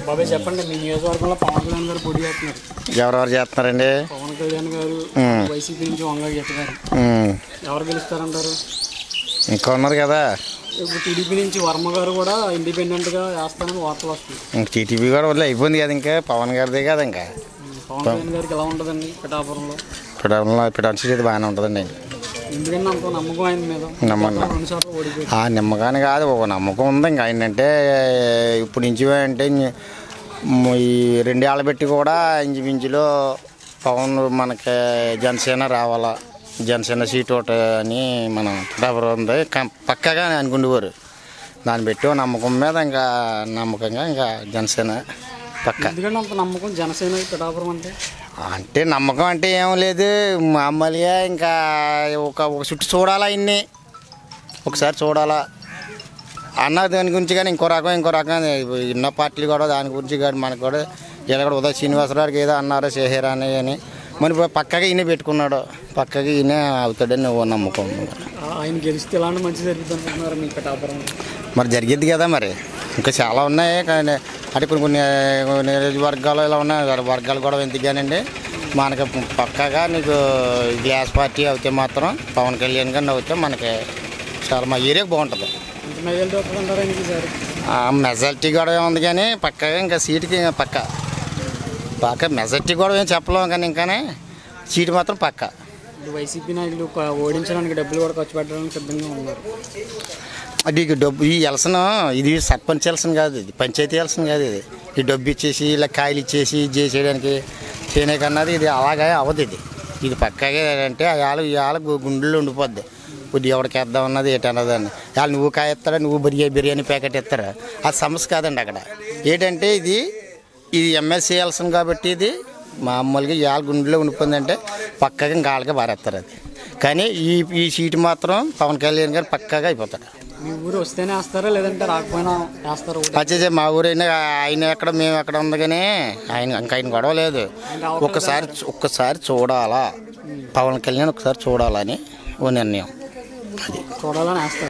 బాబాయ్ చెప్పండి, మీ నియోజకవర్గంలో పవన్ కళ్యాణ్ గారు పోటీ చేస్తున్నారు. ఎవరెవరు చేస్తున్నారండి? పవన్ కళ్యాణ్ గారు వైసీపీ నుంచి వంగ గెలిచారు. ఎవరు గెలుస్తారంటారు? ఇంకా ఉన్నారు కదా. ఇప్పుడు టీడీపీ నుంచి వర్మ గారు కూడా ఇండిపెండెంట్గా వేస్తానని వార్తలు వస్తుంది. టీడీపీ కూడా వదిలే అయిపోయింది కదా, ఇంకా పవన్ గారిదే కదా. ఇంకా పవన్ కళ్యాణ్ గారికి ఎలా ఉంటుందండి పిఠాపురంలో? పిఠాపురం సీట్ బాగానే ఉంటుందండి. ఎందుకంటే అంత నమ్మకం ఆయన మీద. నమ్మకాన్ని కాదు, ఒక నమ్మకం ఉంది. ఇంకా ఆయనంటే ఇప్పుడు నుంచి అంటే ఈ 2 ఏళ్ళ పెట్టి కూడా ఇంచుమించులో పవన్ మనకి జనసేన రావాలా, జనసేన సీట్ ఒకటి అని మనం పిఠాపురం ఉంది పక్కగా అనుకుండేవారు. దాన్ని పెట్టి నమ్మకం మీద ఇంకా నమ్మకంగా ఇంకా జనసేన పక్క. ఎందుకంటే అంత నమ్మకం జనసేన పిఠాపురం అంటే నమ్మకం అంటే ఏం లేదు, మామూలుగా ఇంకా ఒక చుట్టూ చూడాలా, ఇన్ని ఒకసారి చూడాలా అన్న దాని గురించి. కానీ ఇంకో రకం ఎన్నో పార్టీలు కూడా దాని గురించి కానీ మనకు కూడా ఇలా కూడా ఉదయ శ్రీనివాసరావుకి ఏదో అన్నారు చేసారా అని మరి పక్కగా ఈయన పెట్టుకున్నాడు, పక్కగా ఈయన అవుతాడని నమ్మకం. ఆయన గెలిస్తే ఎలాంటి మంచి జరుగుతుంది అనుకుంటున్నారు మీ పిఠాపురం? మరి జరిగింది కదా, మరి ఇంకా చాలా ఉన్నాయి. కానీ అంటే కొన్ని నియోజకవర్గాలు ఇలా ఉన్నాయి, వర్గాలు కూడా ఎందుకుగానండి. మనకి పక్కగా నీకు గ్లాస్ పార్టీ అవుతే మాత్రం పవన్ కళ్యాణ్ గారిని అవుతే మనకి చాలా మా ఏరియాకి బాగుంటుంది. మెజారిటీ కూడా ఉంది కానీ పక్కగా ఇంకా సీటుకి పక్క మెజారిటీ కూడా ఏం చెప్పలేము, కానీ ఇంకానే సీటు మాత్రం పక్క. వైసీపీ నాయకులు ఓడించడానికి డబ్బులు కూడా ఖర్చు పెట్టడానికి సిద్ధంగా ఉన్నారు. అది డబ్బు ఈ ఎలసన్ ఇది సర్పంచ్ ఎలసన్ కాదు, ఇది పంచాయతీ ఎలసన్ కాదు. ఇది ఈ డబ్బు ఇచ్చేసి ఇలా కాయలు ఇచ్చేసి చేసేయడానికి చేయకన్నది ఇది అలాగే అవ్వదు. ఇది పక్కగా అంటే వాళ్ళ గుండెల్లో ఉండిపోద్ది. కొద్దిగా ఎవరికి వేద్దాం అన్నది ఏంటన్నది అని వాళ్ళు నువ్వు కాయ ఇస్తారా, నువ్వు బిర్యానీ ప్యాకెట్ ఇస్తారా, అది సమస్య కాదండి. అక్కడ ఏంటంటే ఇది ఎమ్మెల్సీ ఎలసన్ కాబట్టి ఇది మామూలుగా వాళ్ళ గుండెలో ఉండిపోయిందంటే పక్కగా ఇంకా వాళ్ళకే బారేస్తారు. అది కానీ ఈ సీటు మాత్రం పవన్ కళ్యాణ్ గారు పక్కగా అయిపోతాడు. మీ ఊరు వస్తేనే వేస్తారా లేదంటే రాకపోయినా వేస్తారు? వచ్చేసే మా ఊరైనా ఆయన ఎక్కడ మేము ఎక్కడ ఉంది, కానీ ఆయన గొడవ లేదు. ఒక్కసారి చూడాలా, పవన్ కళ్యాణ్ ఒకసారి చూడాలని ఓ నిర్ణయం. అది చూడాలని వేస్తారు.